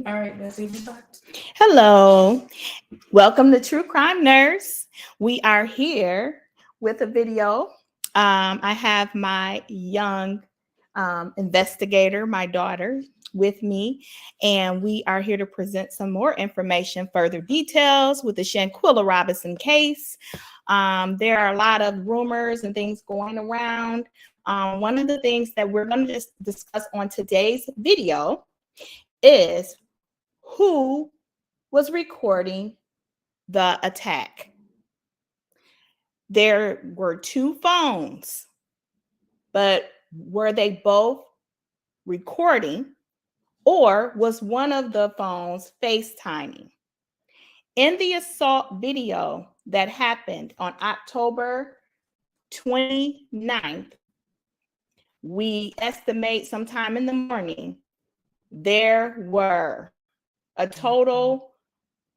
All right, let's see if you talked. Hello, welcome to True Crime Nurse. We are here with a video. I have my young investigator, my daughter, with me, and we are here to present some more information, further details with the Shanquilla Robinson case. There are a lot of rumors and things going around. One of the things that we're going to just discuss on today's video is who was recording the attack. There were two phones, but were they both recording, or was one of the phones FaceTiming? In the assault video that happened on October 29th, we estimate sometime in the morning, there were a total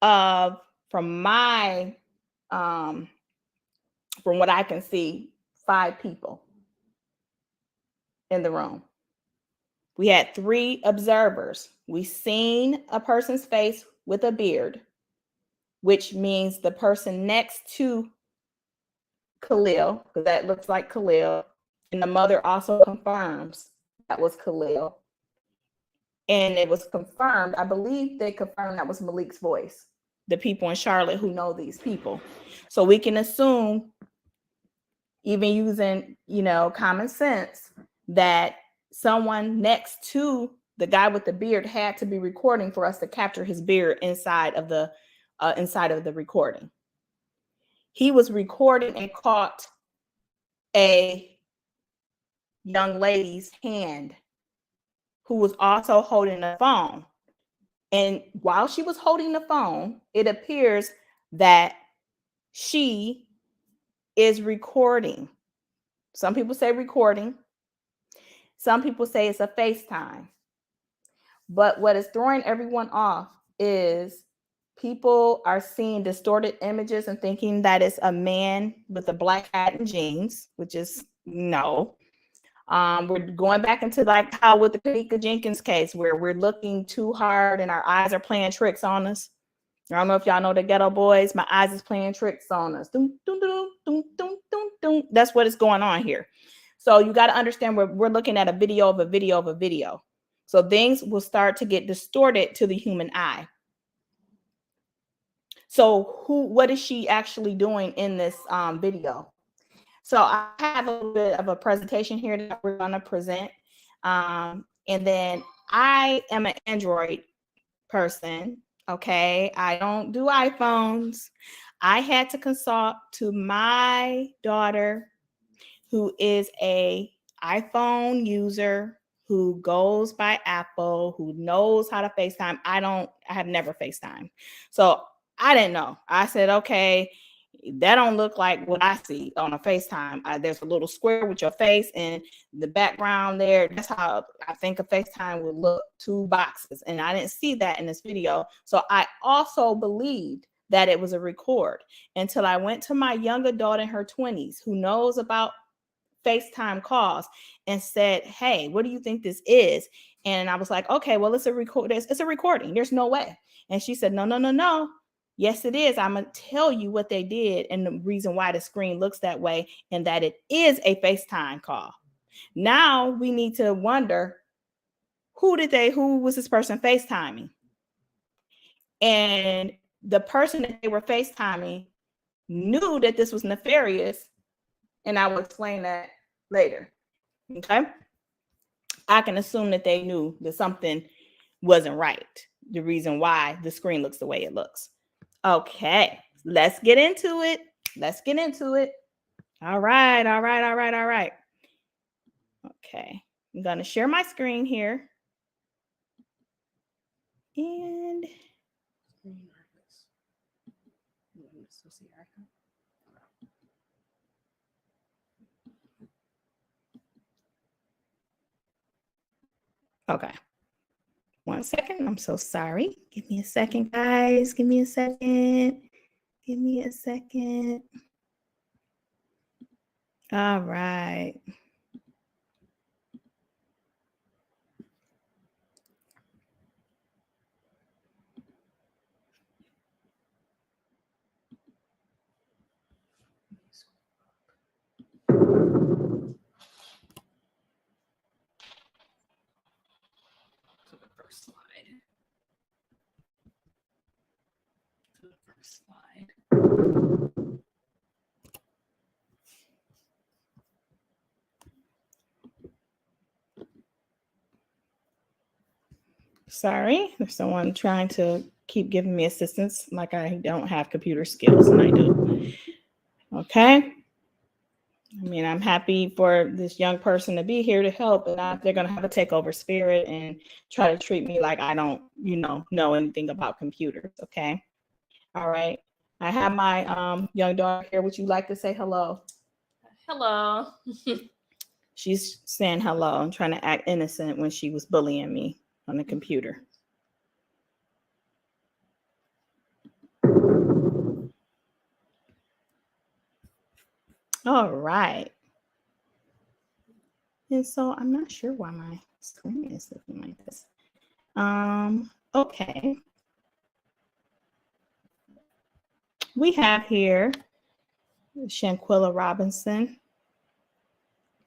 of, from what I can see, 5 people in the room. We had 3 observers. We seen a person's face with a beard, which means the person next to Khalil, because that looks like Khalil, and the mother also confirms that was Khalil. And it was confirmed, I believe they confirmed that was Malik's voice, the people in Charlotte who know these people. So we can assume, even using, common sense, that someone next to the guy with the beard had to be recording for us to capture his beard inside of the recording. He was recording and caught a young lady's hand who was also holding a phone. And while she was holding the phone, it appears that she is recording. Some people say recording. Some people say it's a FaceTime. But what is throwing everyone off is people are seeing distorted images and thinking that it's a man with a black hat and jeans, which is no. We're going back into like how with the Kanika Jenkins case, where we're looking too hard and our eyes are playing tricks on us. I don't know if y'all know the Ghetto Boys. My eyes is playing tricks on us. Doom, doom, doom, doom, doom, doom, doom. That's what is going on here. So you got to understand we're looking at a video of a video of a video. So things will start to get distorted to the human eye. So what is she actually doing in this video? So I have a little bit of a presentation here that we're going to present. And then I am an Android person. Okay. I don't do iPhones. I had to consult to my daughter, who is a iPhone user, who goes by Apple, who knows how to FaceTime. I have never FaceTime. So I didn't know. I said, okay, that don't look like what I see on a FaceTime. There's a little square with your face and the background there. That's how I think a FaceTime would look, 2 boxes. And I didn't see that in this video. So I also believed that it was a record until I went to my young adult in her 20s who knows about FaceTime calls and said, hey, what do you think this is? And I was like, okay, well, it's a recording. There's no way. And she said, no. Yes, it is. I'm going to tell you what they did and the reason why the screen looks that way, and that it is a FaceTime call. Now we need to wonder, who was this person FaceTiming? And the person that they were FaceTiming knew that this was nefarious, and I will explain that later. Okay. I can assume that they knew that something wasn't right. The reason why the screen looks the way it looks. Okay, let's get into it. All right. Okay, I'm gonna share my screen here. And okay. 1 second. I'm so sorry. Give me a second, guys. Give me a second. All right. first slide. To the first slide. Sorry, there's someone trying to keep giving me assistance like I don't have computer skills, and I do. Okay. I mean, I'm happy for this young person to be here to help, and they're going to have a takeover spirit and try to treat me like I don't, know anything about computers. Okay. All right. I have my young daughter here. Would you like to say hello? Hello. She's saying hello and trying to act innocent when she was bullying me on the computer. All right. And so I'm not sure why my screen is looking like this. Okay. We have here Shanquilla Robinson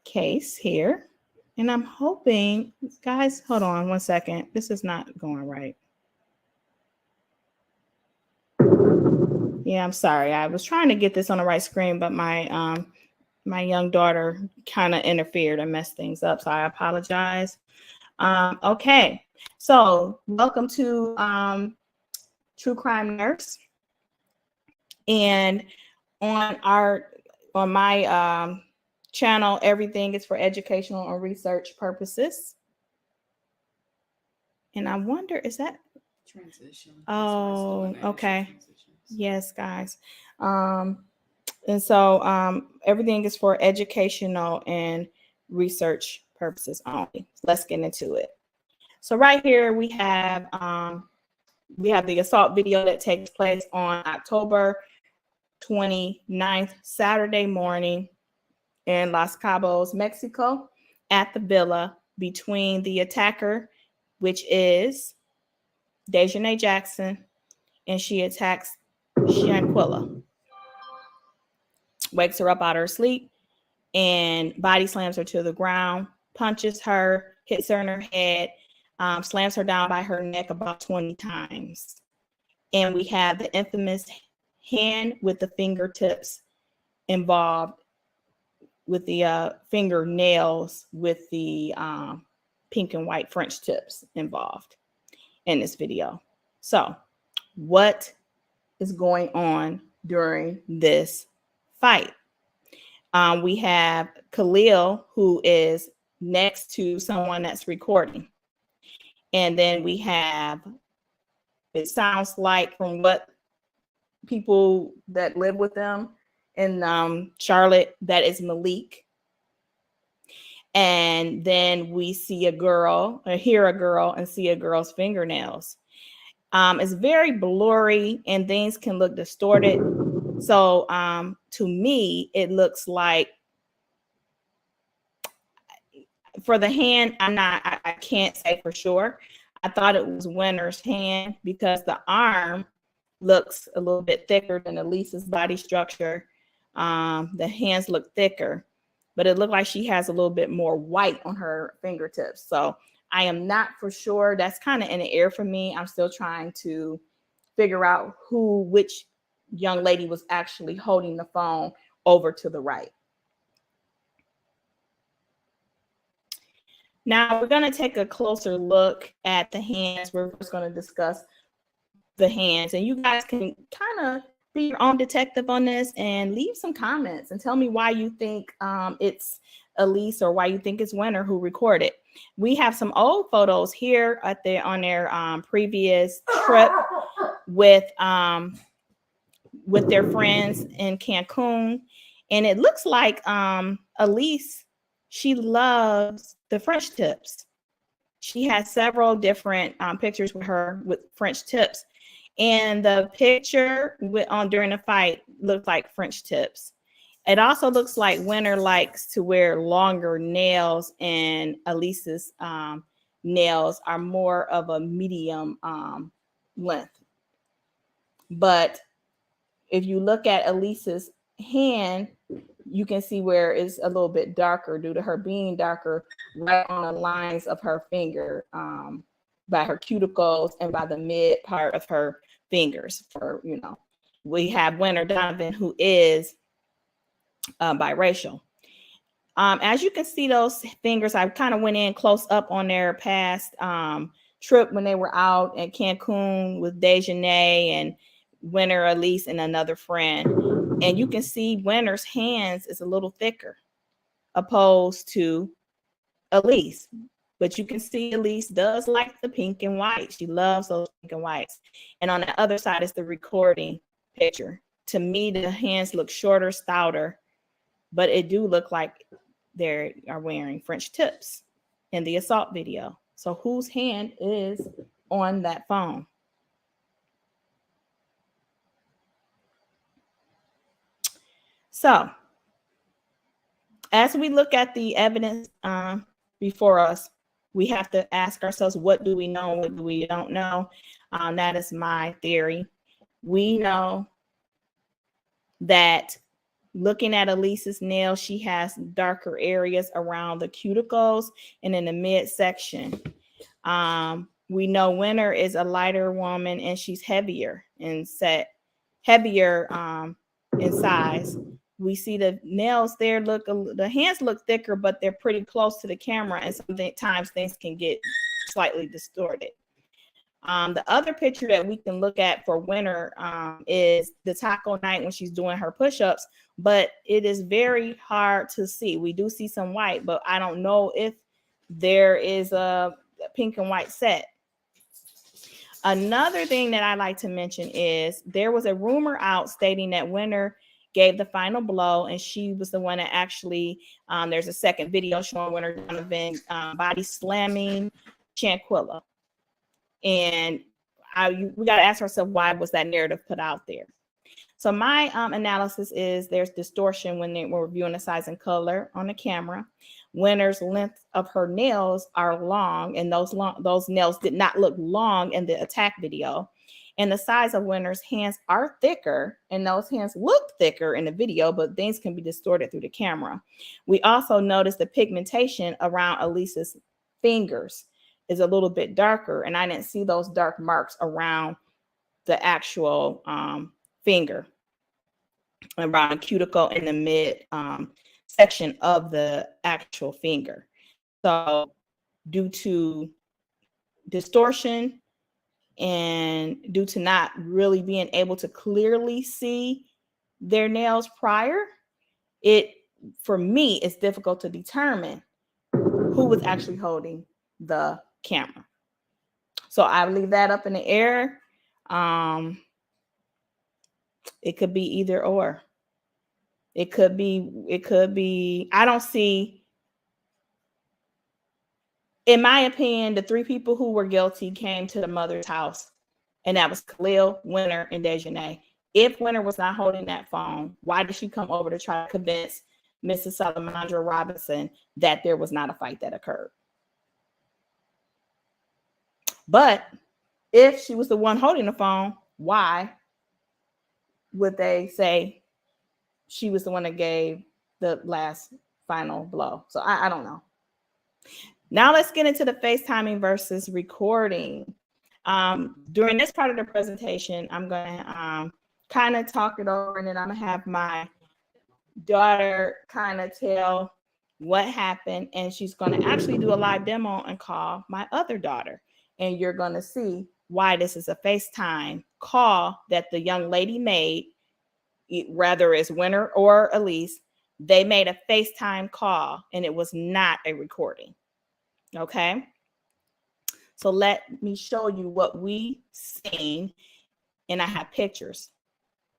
case here. And I'm hoping, guys, hold on one second. This is not going right. Yeah, I'm sorry. I was trying to get this on the right screen, but my young daughter kind of interfered and messed things up. So I apologize. Okay. So welcome to True Crime Nurse. And on my channel, everything is for educational and research purposes. And I wonder, is that transition? Oh, okay. Yes, guys. And so everything is for educational and research purposes only. Let's get into it. So right here we have the assault video that takes place on October 29th, Saturday morning in Los Cabos, Mexico, at the villa between the attacker, which is Dejanay Jackson, and she attacks Shanquilla, wakes her up out of her sleep, and body slams her to the ground, punches her, hits her in her head, slams her down by her neck about 20 times. And we have the infamous hand with the fingertips involved, with the fingernails with the pink and white French tips involved in this video. So what is going on during this fight? We have Khalil, who is next to someone that's recording. And then we have, it sounds like from what people that live with them in Charlotte, that is Malik. And then we see a girl, or hear a girl and see a girl's fingernails. It's very blurry and things can look distorted. So to me, it looks like, for the hand, I can't say for sure. I thought it was Winter's hand because the arm looks a little bit thicker than Alysse's body structure. The hands look thicker, but it looked like she has a little bit more white on her fingertips. So I am not for sure. That's kind of in the air for me. I'm still trying to figure out which young lady was actually holding the phone over to the right. Now we're going to take a closer look at the hands. We're just going to discuss the hands, and you guys can kind of be your own detective on this and leave some comments and tell me why you think it's Alysse or why you think it's Winter who recorded. We have some old photos here on their previous trip with their friends in Cancun, and it looks like Alysse, she loves the French tips. She has several different pictures with her with French tips. And the picture during the fight looks like French tips. It also looks like Winter likes to wear longer nails, and Alysse's nails are more of a medium length. But if you look at Alysse's hand, you can see where it's a little bit darker due to her being darker right on the lines of her finger by her cuticles and by the mid part of her fingers. For, you know, we have Winter Donovan, who is biracial. As you can see, those fingers, I kind of went in close up on their past trip when they were out in Cancun with Dejanay and Winter, Alysse, and another friend. And you can see Winter's hands is a little thicker opposed to Alysse. But you can see Alysse does like the pink and white. She loves those pink and whites. And on the other side is the recording picture. To me, the hands look shorter, stouter, but it do look like they are wearing French tips in the assault video. So whose hand is on that phone? So as we look at the evidence before us, we have to ask ourselves, what do we know? What do we don't know? That is my theory. We know that looking at Alysse's nails, she has darker areas around the cuticles and in the midsection. We know Winter is a lighter woman and she's heavier in size. We see the nails there the hands look thicker, but they're pretty close to the camera, and sometimes things can get slightly distorted. The other picture that we can look at for Winter is the taco night when she's doing her push-ups, but it is very hard to see. We do see some white, but I don't know if there is a pink and white set. Another thing that I like to mention is there was a rumor out stating that Winter gave the final blow, and she was the one that actually, there's a second video showing Winter Donovan body slamming Shanquilla. And we got to ask ourselves, why was that narrative put out there? So my analysis is there's distortion when we're reviewing the size and color on the camera. Winter's length of her nails are long, and those nails did not look long in the attack video. And the size of Winter's hands are thicker, and those hands look thicker in the video, but things can be distorted through the camera. We also noticed the pigmentation around Alysse's fingers is a little bit darker, and I didn't see those dark marks around the actual finger, around the cuticle in the mid section of the actual finger. So due to distortion and due to not really being able to clearly see their nails prior, for me, it's difficult to determine who was actually holding the camera. So I leave that up in the air. It could be either or. It could be, I don't see, in my opinion, the three people who were guilty came to the mother's house, and that was Khalil, Winter, and Dejanay. If Winter was not holding that phone, why did she come over to try to convince Mrs. Salamandra Robinson that there was not a fight that occurred? But if she was the one holding the phone, why would they say she was the one that gave the last final blow? So I don't know. Now let's get into the FaceTiming versus recording. During this part of the presentation, I'm going to kind of talk it over, and then I'm going to have my daughter kind of tell what happened, and she's going to actually do a live demo and call my other daughter. And you're going to see why this is a FaceTime call that the young lady made, whether it's Winter or Alysse. They made a FaceTime call, and it was not a recording. Okay. So let me show you what we seen, and I have pictures.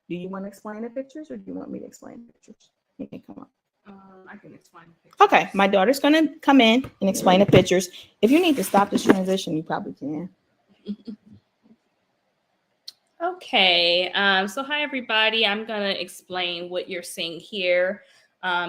Do you want to explain the pictures, or do you want me to explain the pictures? You can come up. I can explain the pictures. Okay, my daughter's going to come in and explain the pictures. If you need to stop this transition, you probably can. Okay, so hi everybody. I'm going to explain what you're seeing here.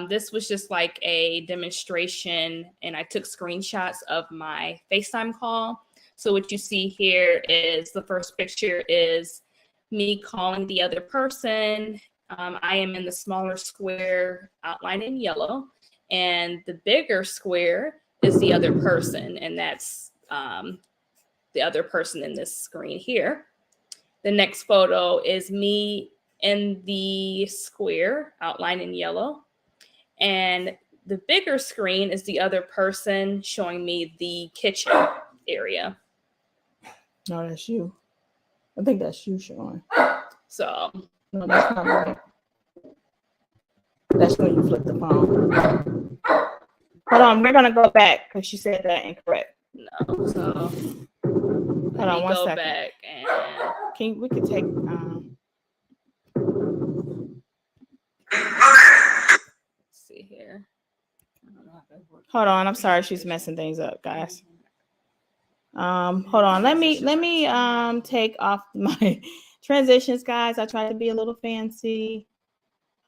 This was just like a demonstration, and I took screenshots of my FaceTime call. So what you see here is the first picture is me calling the other person. I am in the smaller square outlined in yellow, and the bigger square is the other person, and that's the other person in this screen here. The next photo is me in the square outlined in yellow. And the bigger screen is the other person showing me the kitchen area. No, that's you. I think that's you, Sean. So no, that's not right. That's when you flip the phone. Hold on, we're gonna go back because she said that incorrect. No, so hold on one go second. Back and we could take let's see here. Hold on, I'm sorry, she's messing things up, guys. Hold on, let me take off my transitions, guys. I tried to be a little fancy.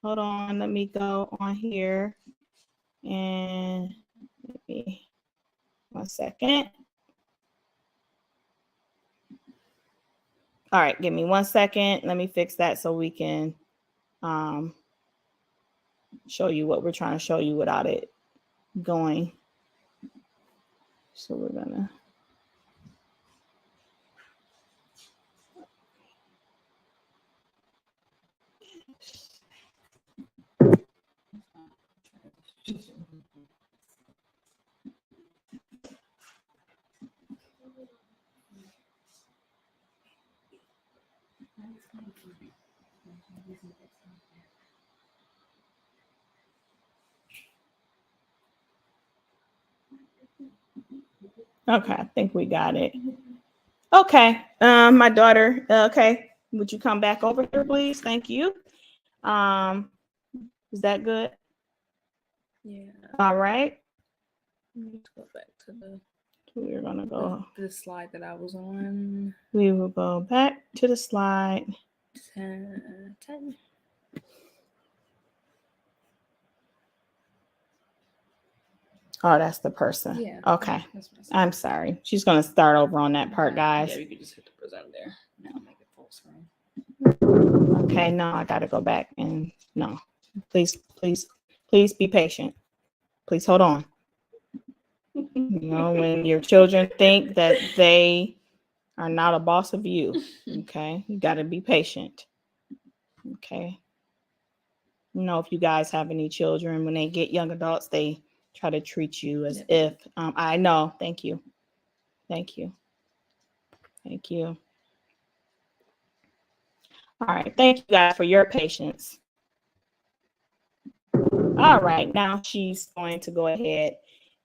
Hold on, let me go on here and let me 1 second. All right, give me 1 second. Let me fix that so we can show you what we're trying to show you without it going. So we're gonna okay, I think we got it. Okay, my daughter, okay, would you come back over here, please? Thank you. Is that good? Yeah. All right. Let's go back to the we're gonna go the slide that I was on. We will go back to the slide 10. Oh, that's the person. Yeah. Okay. I'm sorry. She's gonna start over on that part, guys. Yeah, you could just hit the present there. Now make it full screen. Okay, no, I gotta go back and no. Please be patient. Please hold on. You know, when your children think that they are not a boss of you, okay, you got to be patient. Okay. You know, if you guys have any children, when they get young adults, they try to treat you as if I know. Thank you. Thank you. Thank you. All right. Thank you guys for your patience. All right. Now she's going to go ahead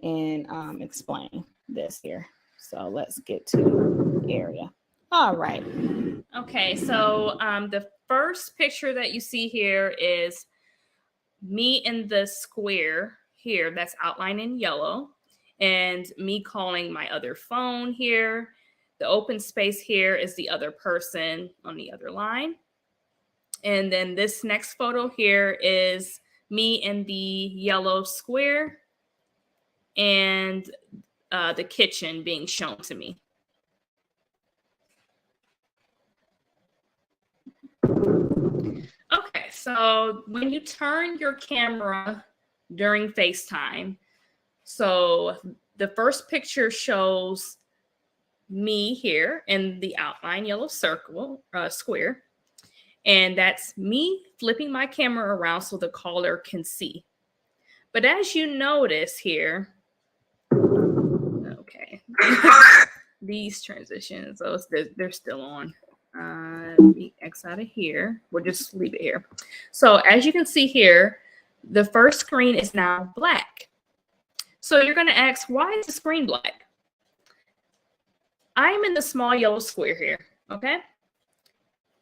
and explain this here. So let's get to the area. All right. Okay. So the first picture that you see here is me in the square here that's outlined in yellow, and me calling my other phone here. The open space here is the other person on the other line. And then this next photo here is me in the yellow square and the kitchen being shown to me. Okay, so when you turn your camera during FaceTime, so the first picture shows me here in the outline yellow circle square, and that's me flipping my camera around so the caller can see. But as you notice here, okay, these transitions, they're still on. Let me X out of here. We'll just leave it here. So as you can see here, the first screen is now black. So you're going to ask, why is the screen black? I'm in the small yellow square here, okay?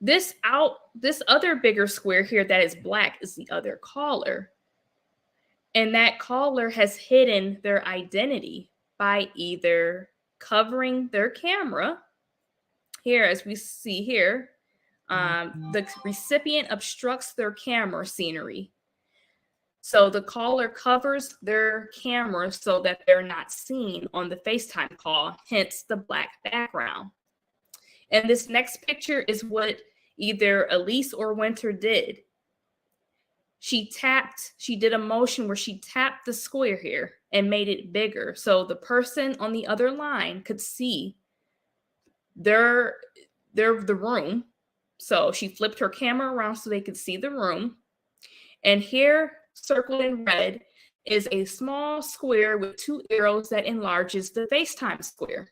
This other bigger square here that is black is the other caller. And that caller has hidden their identity by either covering their camera. Here, as we see here, the recipient obstructs their camera scenery. So the caller covers their camera so that they're not seen on the FaceTime call, hence the black background. And this next picture is what either Alysse or Winter did. She did a motion where she tapped the square here and made it bigger so the person on the other line could see they're the room. So she flipped her camera around so they could see the room. And here, circled in red, is a small square with 2 arrows that enlarges the FaceTime square.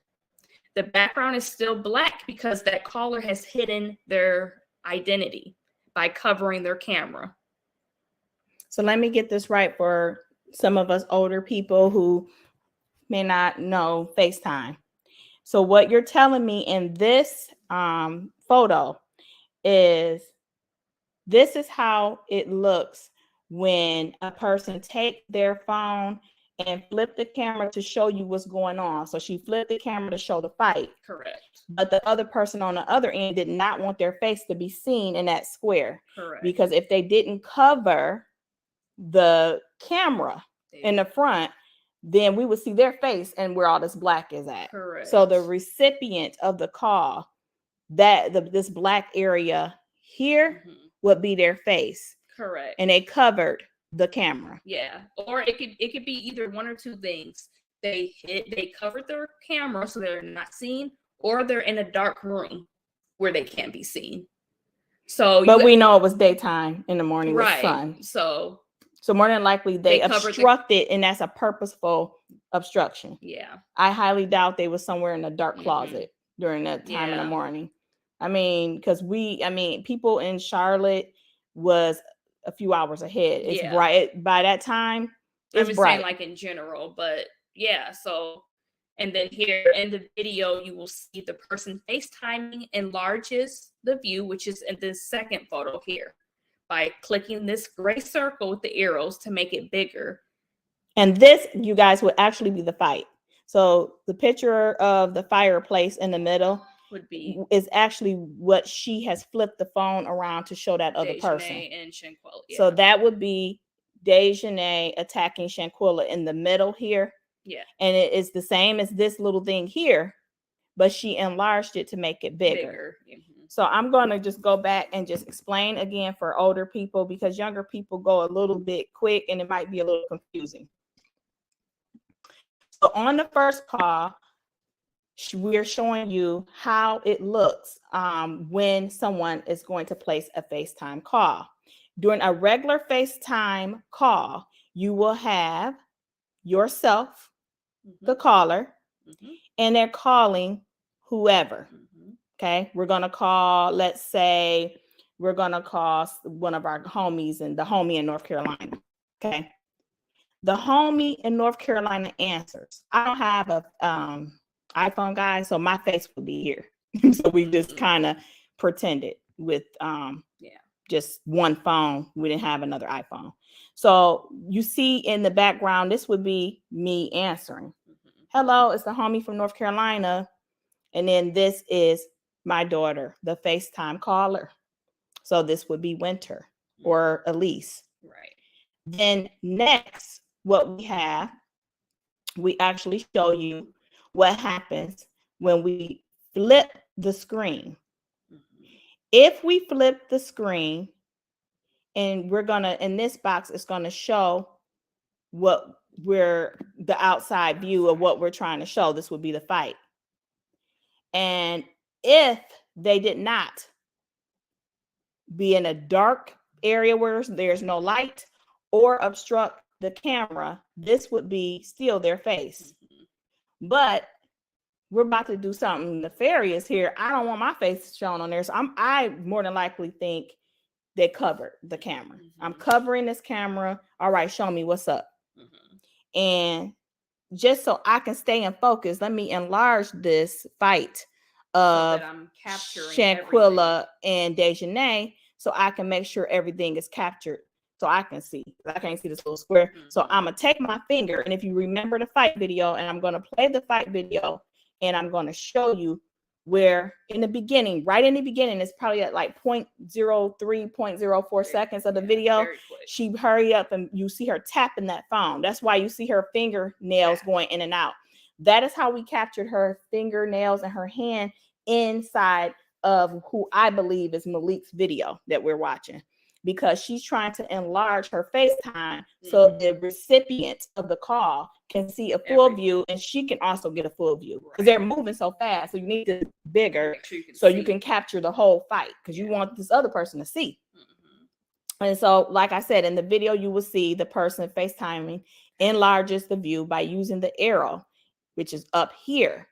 The background is still black because that caller has hidden their identity by covering their camera. So let me get this right for some of us older people who may not know FaceTime. So what you're telling me in this photo is this is how it looks when a person take their phone and flip the camera to show you what's going on. So she flipped the camera to show the fight. Correct. But the other person on the other end did not want their face to be seen in that square. Correct. Because if they didn't cover the camera in the front, then we would see their face and where all this black is at. Correct. So the recipient of the call, this black area here would be their face. Correct. And they covered the camera. Yeah. Or it could be either one or two things. They covered their camera so they're not seen, or they're in a dark room where they can't be seen. So but we know it was daytime in the morning with sun. So more than likely they obstructed, and that's a purposeful obstruction. Yeah. I highly doubt they was somewhere in a dark closet during that time in the morning. I mean, because people in Charlotte was a few hours ahead. It's bright by that time. It's bright. Saying like in general, but yeah. So, and then here in the video, you will see the person FaceTiming enlarges the view, which is in this second photo here, by clicking this gray circle with the arrows to make it bigger. And this, you guys, would actually be the fight. So the picture of the fireplace in the middle is actually what she has flipped the phone around to show that other person. And Shanquilla, yeah. So that would be Dejanay attacking Shanquilla in the middle here. Yeah. And it is the same as this little thing here, but she enlarged it to make it bigger. So I'm going to just go back and just explain again for older people, because younger people go a little bit quick and it might be a little confusing. So on the first call, we're showing you how it looks when someone is going to place a FaceTime call. During a regular FaceTime call, you will have yourself, the caller, and they're calling whoever. Okay, we're going to call, let's say, we're going to call one of our homies and the homie in North Carolina. Okay, the homie in North Carolina answers. I don't have a iPhone, guys, so my face would be here. So we just kind of pretended with just one phone. We didn't have another iPhone. So you see in the background, this would be me answering. Hello, it's the homie from North Carolina. And then this is my daughter, the FaceTime caller. So this would be Winter or Alysse. Right. Then next, what we have, we actually show you what happens when we flip the screen. If we flip the screen, and we're gonna, in this box, it's gonna show what the outside view of what we're trying to show. This would be the fight. And if they did not be in a dark area where there's no light or obstruct the camera, this would be still their face. But we're about to do something nefarious here. I don't want my face shown on there. So I more than likely think they covered the camera. I'm covering this camera. All right, show me what's up. And just so I can stay in focus, let me enlarge this fight of Shanquilla and Dejanay so I can make sure everything is captured so I can see. I can't see this little square. So I'm going to take my finger, and if you remember the fight video, and I'm going to play the fight video, and I'm going to show you where in the beginning, right in the beginning, it's probably at like 0.03, 0.04 seconds of the video. She hurried up and you see her tapping that phone. That's why you see her fingernails going in and out. That is how we captured her fingernails and her hand inside of who I believe is Malik's video that we're watching. because she's trying to enlarge her FaceTime so the recipient of the call can see a full view, and she can also get a full view because they're moving so fast. So you need it bigger so you can capture the whole fight because you want this other person to see. And so, like I said, in the video, you will see the person FaceTiming enlarges the view by using the arrow, which is up here.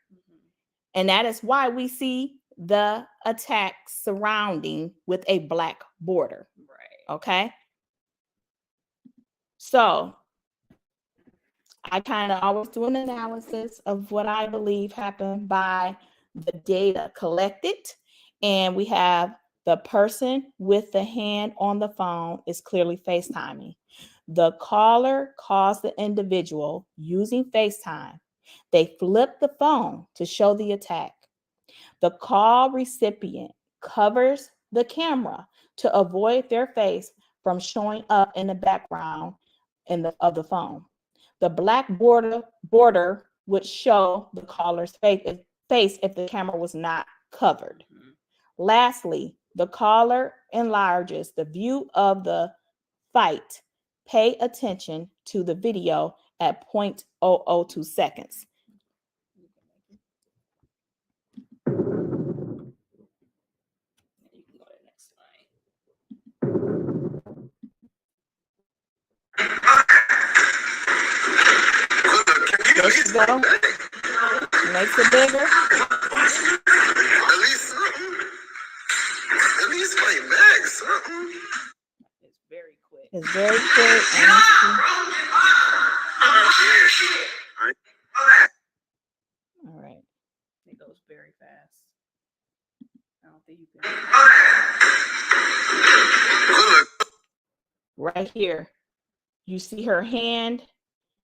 And that is why we see the attack surrounding with a black border. Right. Okay. So I kind of always do an analysis of what I believe happened by the data collected. And we have the person with the hand on the phone is clearly FaceTiming. The caller calls the individual using FaceTime. They flip the phone to show the attack. The call recipient covers the camera to avoid their face from showing up in the background of the phone. The black border would show the caller's face if the camera was not covered. Lastly, the caller enlarges the view of the fight. Pay attention to the video at 0.002 seconds. There you go. Makes it bigger. Alysse fight back, something. It's very quick. It's very quick. All right. It goes very fast. I don't think you can. Right here. You see her hand.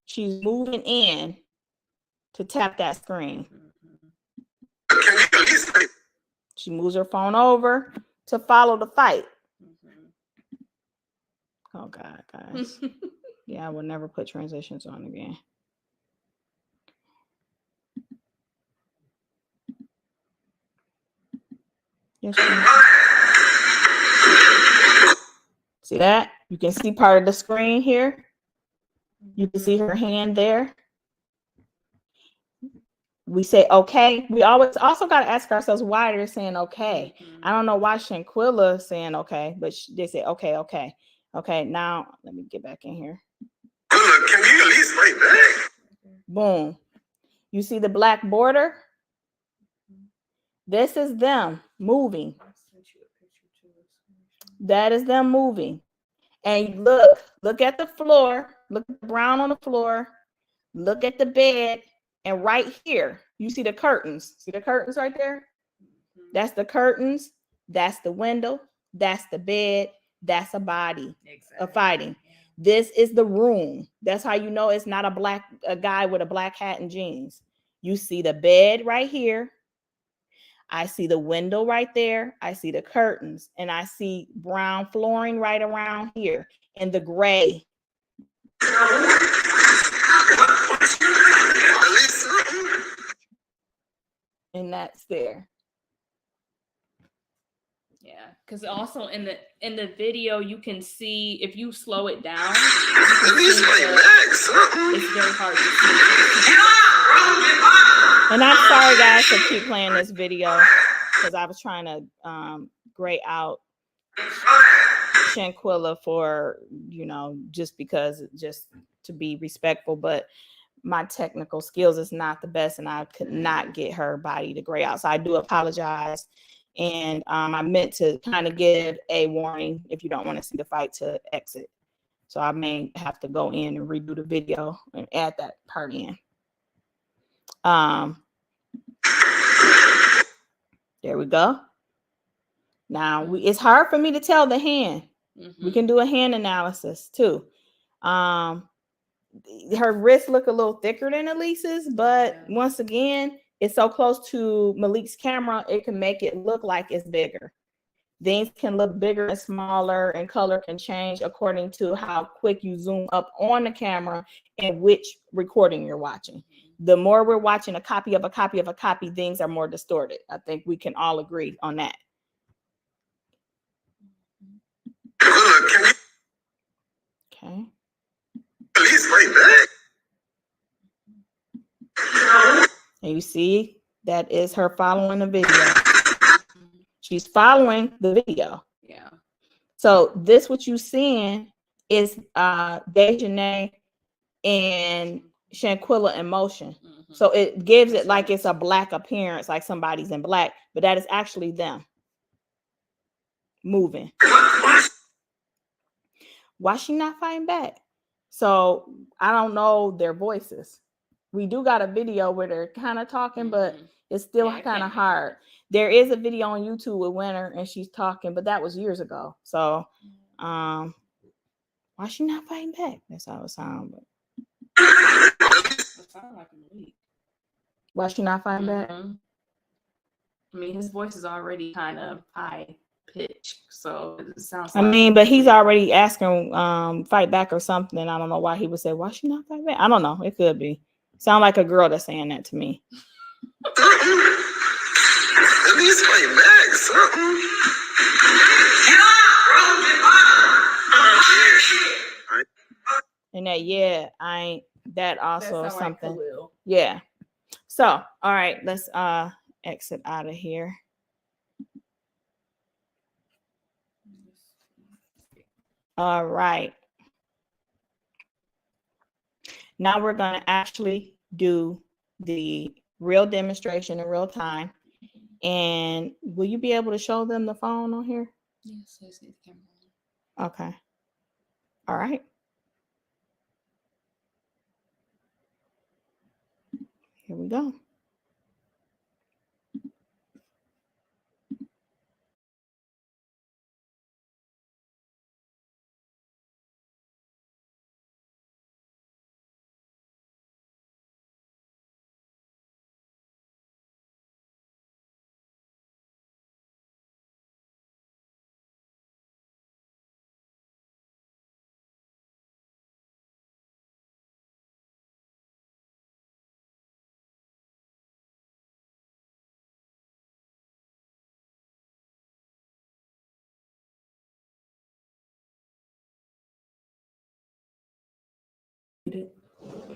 She's moving in to tap that screen. She moves her phone over to follow the fight. Oh God, guys. Yeah, I will never put transitions on again. Yes, see that? You can see part of the screen here. You can see her hand there. We say okay. We always also got to ask ourselves why they're saying okay. I don't know why Shanquilla is saying okay, but they say okay, okay. Okay, now let me get back in here. Can you at least fight back? Boom. You see the black border? This is them moving. That is them moving. And look at the floor. Look at the brown on the floor. Look at the bed. And right here, you see the curtains. See the curtains right there? That's the curtains. That's the window. That's the bed. That's a body of fighting. This is the room. That's how you know it's not a guy with a black hat and jeans. You see the bed right here. I see the window right there. I see the curtains. And I see brown flooring right around here. And the gray. And that's there. Yeah, because also in the video you can see if you slow it down, it's very hard to see. And I'm sorry guys to keep playing this video because I was trying to gray out Shanquilla for, just to be respectful, but my technical skills is not the best and I could not get her body to gray out. So I do apologize. And I meant to kind of give a warning if you don't want to see the fight to exit. So I may have to go in and redo the video and add that part in. There we go. Now it's hard for me to tell the hand. We can do a hand analysis too. Her wrists look a little thicker than Alysse's, but once again, it's so close to Malik's camera, it can make it look like it's bigger. Things can look bigger and smaller, and color can change according to how quick you zoom up on the camera and which recording you're watching. The more we're watching a copy of a copy of a copy, things are more distorted. I think we can all agree on that. Can Alysse right back? And you see, that is her following the video. She's following the video. Yeah. So this, what you seeing is Dejanay and Shanquilla in motion. So it gives it like it's a black appearance, like somebody's in black, but that is actually them moving. Why she not fighting back? So I don't know their voices. We do got a video where they're kind of talking, but it's still kind of hard. There is a video on YouTube with Winter and she's talking, but that was years ago. So why she not fighting back? That's how it sounds. It sounds like a leak. Why she not fighting back? I mean, his voice is already kind of high pitch, so it sounds like, I mean, but he's already asking fight back or something. I don't know why he would say, why she not fight back? I don't know. It could be. Sound like a girl that's saying that to me. At least fight back, something. And that, yeah, I ain't that also that something. like Khalil. Yeah. So, all right, let's exit out of here. All right. Now we're going to actually do the real demonstration in real time. And will you be able to show them the phone on here? Yes, I see the camera. Okay. All right. Here we go.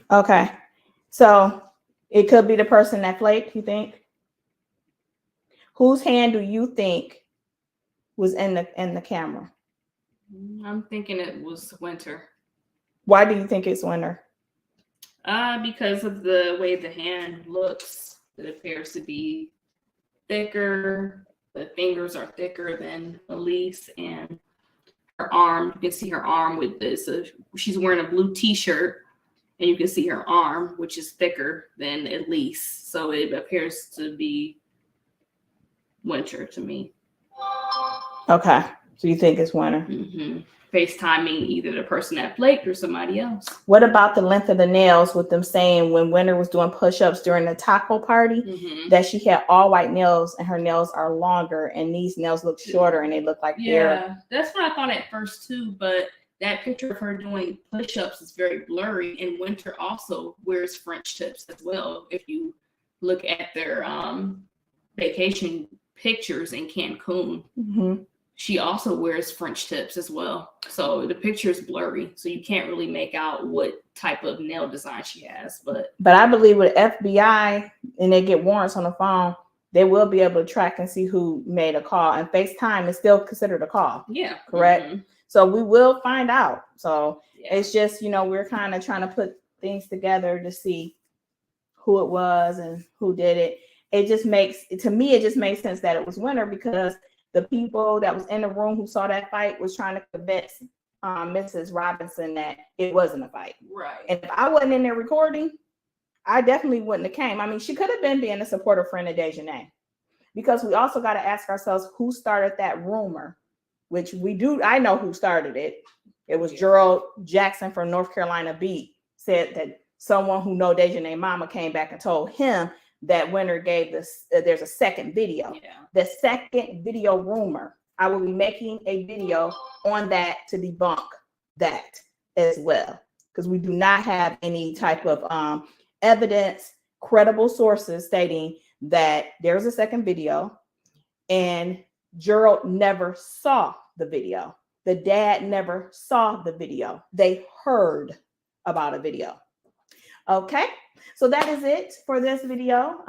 Okay. So it could be the person that flaked, you think? Whose hand do you think was in the camera? I'm thinking it was Winter. Why do you think it's Winter? Because of the way the hand looks, it appears to be thicker. The fingers are thicker than Alysse, and her arm, you can see her arm with this. She's wearing a blue t-shirt, and you can see her arm, which is thicker than Alysse. So it appears to be Winter to me. Okay. So you think it's Winter? FaceTiming either the person that flaked or somebody else. What about the length of the nails with them saying when Winter was doing push-ups during the taco party that she had all white nails and her nails are longer and these nails look shorter and they look like they're... That's what I thought at first too, but that picture of her doing push-ups is very blurry, and Winter also wears French tips as well. If you look at their vacation pictures in Cancun, she also wears French tips as well. So the picture is blurry, so you can't really make out what type of nail design she has. But I believe with FBI and they get warrants on the phone, they will be able to track and see who made a call. And FaceTime is still considered a call. Yeah. Correct. So we will find out. So it's just, you know, we're kind of trying to put things together to see who it was and who did it. It just makes, to me, it just makes sense that it was Winter because the people that was in the room who saw that fight was trying to convince Mrs. Robinson that it wasn't a fight. Right. And if I wasn't in there recording, I definitely wouldn't have came. I mean, she could have been being a supportive friend of Dejanay, because we also got to ask ourselves who started that rumor, which we do. I know who started it. It was Gerald Jackson from North Carolina Beat said that someone who know Dejanay mama came back and told him that Winter gave this, there's a second video. The second video rumor, I will be making a video on that to debunk that as well, because we do not have any type of evidence, credible sources stating that there's a second video and Gerald never saw the video. The dad never saw the video. They heard about a video. Okay, so that is it for this video.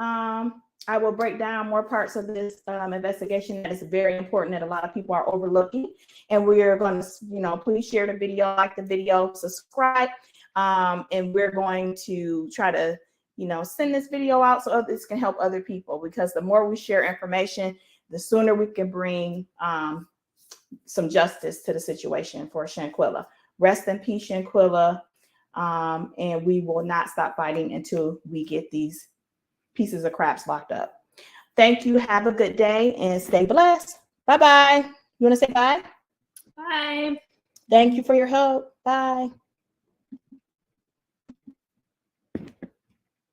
I will break down more parts of this investigation that is very important that a lot of people are overlooking. And we are going to, please share the video, like the video, subscribe. And we're going to try to, send this video out so this can help other people, because the more we share information, the sooner we can bring some justice to the situation for Shanquilla. Rest in peace, Shanquilla. And we will not stop fighting until we get these pieces of craps locked up. Thank you. Have a good day and stay blessed. Bye-bye. You want to say bye? Bye. Thank you for your help. Bye.